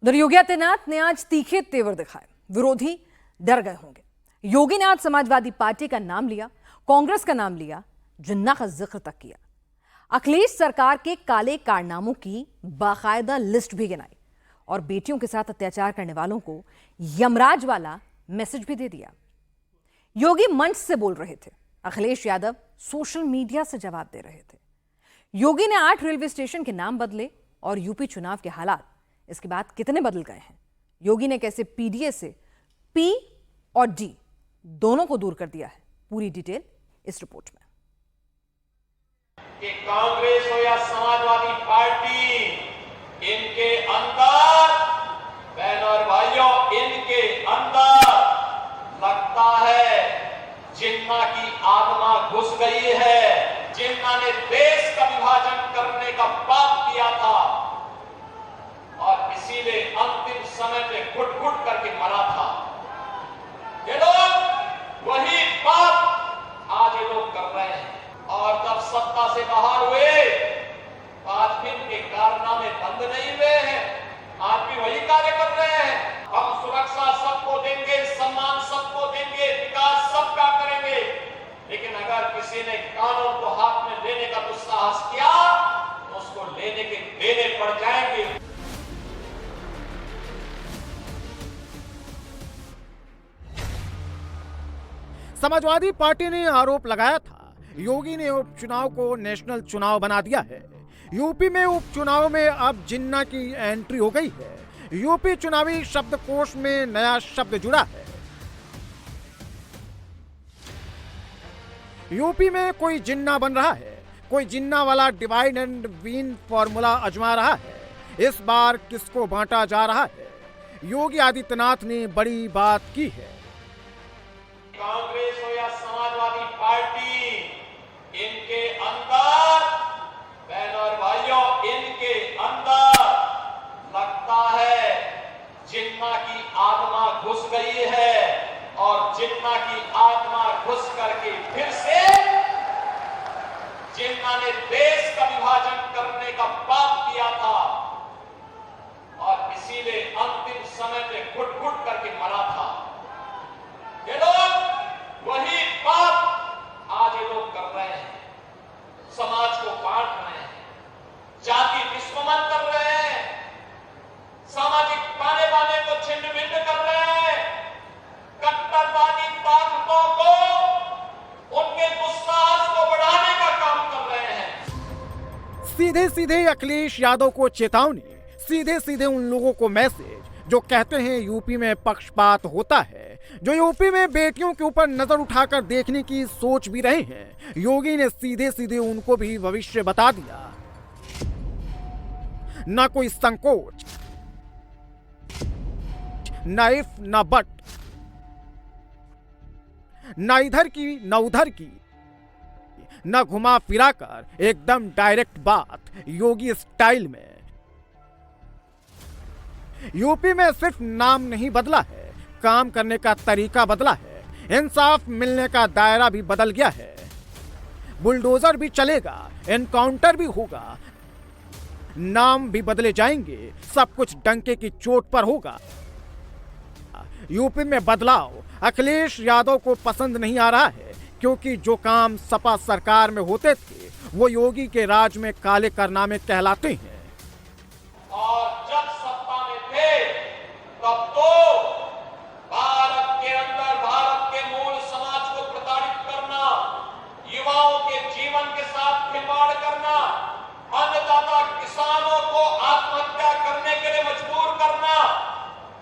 उधर योगी आदित्यनाथ ने आज तीखे तेवर दिखाए। विरोधी डर गए होंगे। योगी ने आज समाजवादी पार्टी का नाम लिया, कांग्रेस का नाम लिया, जिन्ना का जिक्र तक किया। अखिलेश सरकार के काले कारनामों की बाकायदा लिस्ट भी गिनाई और बेटियों के साथ अत्याचार करने वालों को यमराज वाला मैसेज भी दे दिया। योगी मंच से बोल रहे थे, अखिलेश यादव सोशल मीडिया से जवाब दे रहे थे। योगी ने 8 रेलवे स्टेशन के नाम बदले और यूपी चुनाव के हालात इसके बाद कितने बदल गए हैं। योगी ने कैसे पीडीए से पी और डी दोनों को दूर कर दिया है, पूरी डिटेल इस रिपोर्ट में। कि कांग्रेस हो या समाजवादी पार्टी, इनके अंदर बहनों और भाइयों, इनके अंदर लगता है जिन्ना की आत्मा घुस गई है। जिन्ना ने देश का विभाजन करने का पाप किया था और इसीलिए अंतिम समय पे घुट-घुट करके मरा था। ये लोग वही पाप आज ये लोग कर रहे हैं और जब सत्ता से बाहर हुए आज भी इनके कारनामे बंद नहीं हुए हैं, आज भी वही कार्य कर रहे हैं। हम सुरक्षा सबको देंगे, सम्मान सबको देंगे, विकास सबका करेंगे, लेकिन अगर किसी ने कानून को हाथ में लेने का दुस्साहस किया तो उसको लेने के देने पड़ जाएंगे। समाजवादी पार्टी ने आरोप लगाया था योगी ने उपचुनाव को नेशनल चुनाव बना दिया है। यूपी में उपचुनाव में अब जिन्ना की एंट्री हो गई है। यूपी चुनावी शब्दकोश में नया शब्द जुड़ा है। यूपी में कोई जिन्ना बन रहा है, कोई जिन्ना वाला डिवाइड एंड विन फॉर्मूला आजमा रहा है। इस बार किसको बांटा जा रहा है? योगी आदित्यनाथ ने बड़ी बात की है। कांग्रेस हो या समाजवादी पार्टी, इनके अंदर बहनों और भाइयों, इनके अंदर लगता है जिन्ना की आत्मा घुस गई है और जिन्ना की आत्मा घुस करके फिर से जिन्ना ने देश का विभाजन करने का पाप किया था और इसीलिए अंतिम समय पे घुट-घुट करके मरा था। ये लोग वही पाप आज ये लोग कर रहे हैं, समाज को बांट रहे हैं, जाति विस्मरण कर रहे हैं, सामाजिक ताने बाने को छिन्न भिन्न कर रहे हैं, कट्टरवादी ताकतों को, उनके दुस्साहस को बढ़ाने का काम कर रहे हैं। सीधे सीधे अखिलेश यादव को चेतावनी, सीधे सीधे उन लोगों को मैसेज जो कहते हैं यूपी में पक्षपात होता है, जो यूपी में बेटियों के ऊपर नजर उठाकर देखने की सोच भी रहे हैं। योगी ने सीधे सीधे उनको भी भविष्य बता दिया। ना कोई संकोच, ना इफ ना बट, ना इधर की ना उधर की, ना घुमा फिरा कर एकदम डायरेक्ट बात योगी स्टाइल में। यूपी में सिर्फ नाम नहीं बदला है, काम करने का तरीका बदला है। इंसाफ मिलने का दायरा भी बदल गया है। बुलडोजर भी चलेगा, एनकाउंटर भी होगा, नाम भी बदले जाएंगे, सब कुछ डंके की चोट पर होगा। यूपी में बदलाव अखिलेश यादव को पसंद नहीं आ रहा है, क्योंकि जो काम सपा सरकार में होते थे वो योगी के राज में काले कारनामे कहलाते हैं। और जब सत्ता में थे तब तो भारत के अंदर भारत के मूल समाज को प्रताड़ित करना, युवाओं के जीवन के साथ खिलवाड़ करना, अन्नदाता किसानों को आत्महत्या करने के लिए मजबूर करना,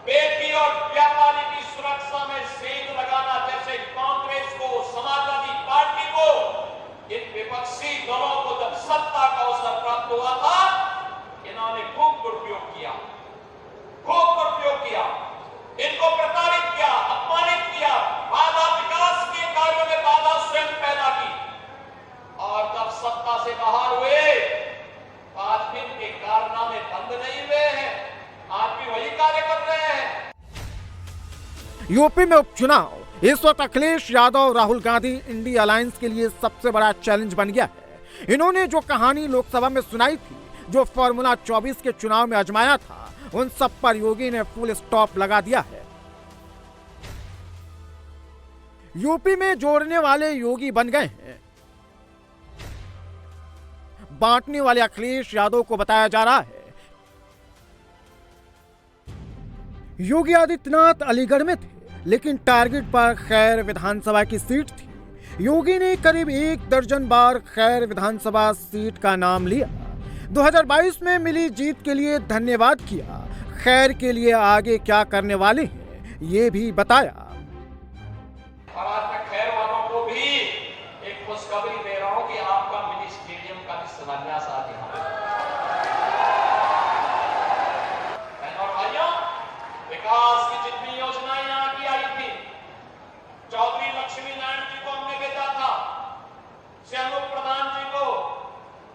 बेटी और व्यापारी की सुरक्षा में सेंध लगाना, जैसे कांग्रेस को, समाजवादी पार्टी को, इन विपक्षी दलों को जब सत्ता का अवसर प्राप्त हुआ था, इन्होंने खूब दुरुपयोग किया, खूब दुरुपयोग किया, इनको प्रताड़ित किया, अपमानित किया, बाधा, विकास के कार्यों में बाधा स्वयं पैदा की और जब सत्ता से बाहर हुए आज भी इनके कारनामे बंद नहीं हुए हैं, आज भी वही कार्य कर रहे हैं। यूपी में उपचुनाव इस वक्त अखिलेश यादव राहुल गांधी इंडी अलायंस के लिए सबसे बड़ा चैलेंज बन गया है। इन्होंने जो कहानी लोकसभा में सुनाई थी, जो फॉर्मूला 24 के चुनाव में आजमाया था, उन सब पर योगी ने फुल स्टॉप लगा दिया है। यूपी में जोड़ने वाले योगी बन गए हैं, बांटने वाले अखिलेश यादव को बताया जा रहा है। योगी आदित्यनाथ अलीगढ़ में थे, लेकिन टारगेट पर खैर विधानसभा की सीट थी। योगी ने करीब 1 दर्जन बार खैर विधानसभा सीट का नाम लिया। 2022 में मिली जीत के लिए धन्यवाद किया। खैर के लिए आगे क्या करने वाले हैं ये भी बताया। और आज मैं खैर वालों को भी एक खुशखबरी दे रहा हूं कि आपका मिनी स्टेडियम का भी शिलान्यास आज यहाँ बहनों और भाइयों, विकास की जितनी योजनाएं यहाँ की आई थी, चौधरी लक्ष्मी नारायण जी को हमने भेजा था, श्यामू प्रधान जी को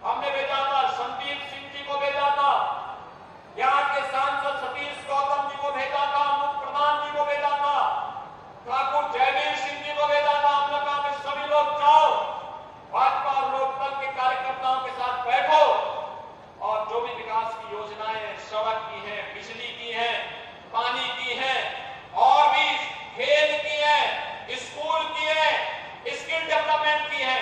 हमने भेजा था, संदीप सिंह जी को भेजा था, यहाँ के सांसद सतीश गौतम जी को भेजा था, अनूप प्रधान जी को भेजा था, ठाकुर जयवीर सिंह जी को भेजा था। हमने कहा कि सभी लोग जाओ, भाजपा और लोकदल के कार्यकर्ताओं के साथ बैठो और जो भी विकास की योजनाएं सड़क की हैं, बिजली की हैं, पानी की हैं और भी खेल की हैं, स्कूल की हैं, स्किल डेवलपमेंट की हैं,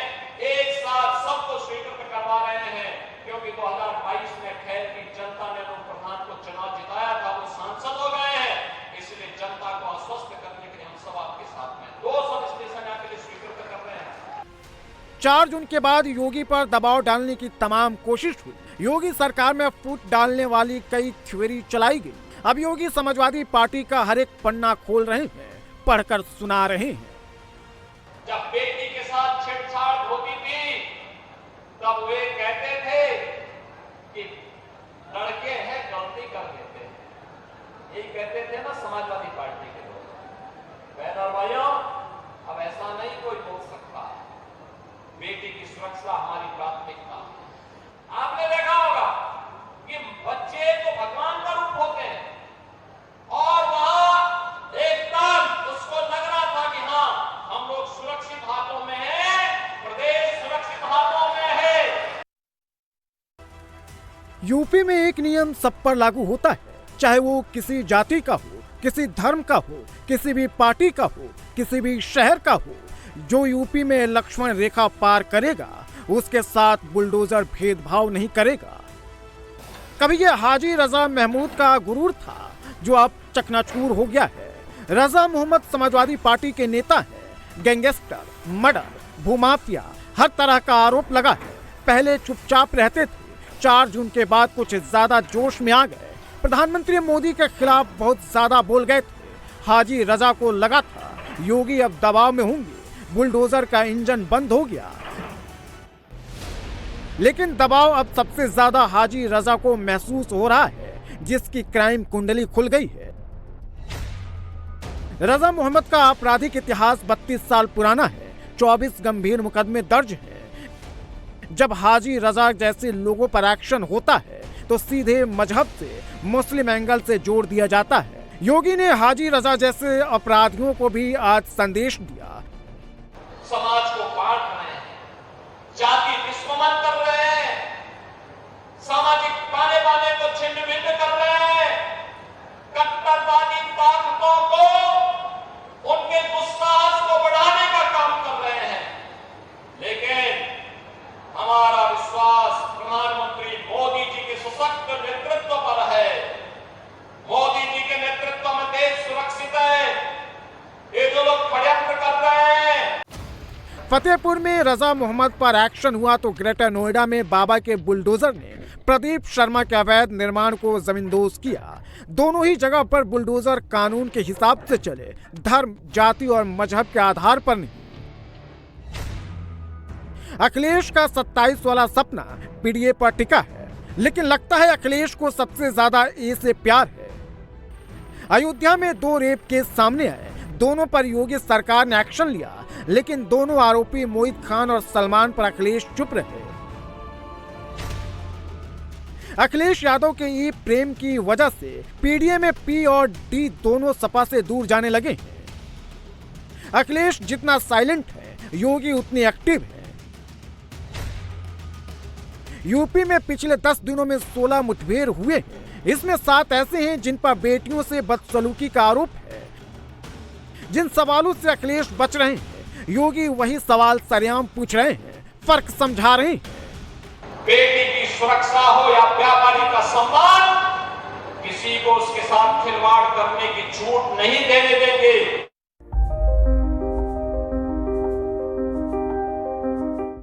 एक साथ सबको स्वीकृत करवा रहे हैं। क्योंकि 2022 में खैर की जनता ने अनूप प्रधान को चुनाव जिताया था, वो सांसद हो गए हैं, इसलिए जनता को आश्वस्त करने के लिए हम सब आपके साथ में 2 सब स्टेशन आपके लिए स्वीकृत कर रहे हैं। 4 जून के बाद योगी पर दबाव डालने की तमाम कोशिश हुई। योगी सरकार में फूट डालने वाली कई थ्योरी चलाई गई। अब योगी समाजवादी पार्टी का हर एक पन्ना खोल रहे हैं, पढ़कर सुना रहे हैं। जब बेटी के साथ छेड़छाड़ होती थी तब वे कहते थे कि लड़के हैं गलती कर देते हैं, यही कहते थे ना समाजवादी पार्टी के लोग। बहन और भाइयों, अब ऐसा नहीं कोई बोल सकता। बेटी की सुरक्षा हमारी प्राथमिकता। आपने देखा होगा कि बच्चे तो भगवान का रूप होते हैं और वहां एकदम उसको लग रहा था कि हाँ, हम लोग सुरक्षित हाथों में हैं, प्रदेश सुरक्षित हाथों में है। यूपी में एक नियम सब पर लागू होता है, चाहे वो किसी जाति का हो, किसी धर्म का हो, किसी भी पार्टी का हो, किसी भी शहर का हो। जो यूपी में लक्ष्मण रेखा पार करेगा उसके साथ बुलडोजर भेदभाव नहीं करेगा। कभी ये हाजी रजा महमूद का गुरूर था जो अब चकनाचूर हो गया है। रजा मोहम्मद समाजवादी पार्टी के नेता हैं। गैंगस्टर, मर्डर, भूमाफिया, हर तरह का आरोप लगा है। पहले चुपचाप रहते थे, 4 जून के बाद कुछ ज्यादा जोश में आ गए। प्रधानमंत्री मोदी के खिलाफ बहुत ज्यादा बोल गए थे। हाजी रजा को लगा था योगी अब दबाव में होंगे, बुलडोजर का इंजन बंद हो गया। लेकिन दबाव अब सबसे ज्यादा हाजी रजा को महसूस हो रहा है, जिसकी क्राइम कुंडली खुल गई है। रजा मोहम्मद का आपराधिक इतिहास 32 साल पुराना है। 24 गंभीर मुकदमे दर्ज हैं। जब हाजी रजा जैसे लोगों पर एक्शन होता है तो सीधे मजहब से, मुस्लिम एंगल से जोड़ दिया जाता है। योगी ने हाजी रजा जैसे अपराधियों को भी आज संदेश दिया। समाज को बांट रहे हैं, जाति दुश्मन कर रहे हैं, सामाजिक ताने बाने को छिन्न भिन्न कर रहे हैं, कट्टरवादी ताकतों को, उनके दुस्साहस को बढ़ाने का काम कर रहे हैं। लेकिन हमारा विश्वास प्रधानमंत्री मोदी जी के सशक्त नेतृत्व पर है। मोदी जी के नेतृत्व में देश सुरक्षित है। ये जो लोग षड्यंत्र कर रहे हैं। फतेहपुर में रजा मोहम्मद पर एक्शन हुआ तो ग्रेटर नोएडा में बाबा के बुलडोजर ने प्रदीप शर्मा के अवैध निर्माण को जमींदोज किया। दोनों ही जगह पर बुलडोजर कानून के हिसाब से चले, धर्म, जाति और मजहब के आधार पर नहीं। अखिलेश का 27 वाला सपना पीडीए पर टिका है, लेकिन लगता है अखिलेश को सबसे ज्यादा ए से प्यार है। अयोध्या में 2 रेप केस सामने आए। दोनों पर योगी सरकार ने एक्शन लिया, लेकिन दोनों आरोपी मोहित खान और सलमान पर अखिलेश चुप रहे। अखिलेश यादव के ई प्रेम की वजह से पीडीए में पी और डी दोनों सपा से दूर जाने लगे हैं। अखिलेश जितना साइलेंट है, योगी उतनी एक्टिव है। यूपी में पिछले 10 दिनों में 16 मुठभेड़ हुए हैं। इसमें 7 ऐसे हैं जिन पर बेटियों से बदसलूकी का आरोप है। जिन सवालों से अखिलेश बच रहे हैं, योगी वही सवाल सरेआम पूछ रहे हैं, फर्क समझा रहे हैं। बेटी की सुरक्षा हो या व्यापारी का सम्मान, किसी को उसके साथ खिलवाड़ करने की छूट नहीं देने देंगे।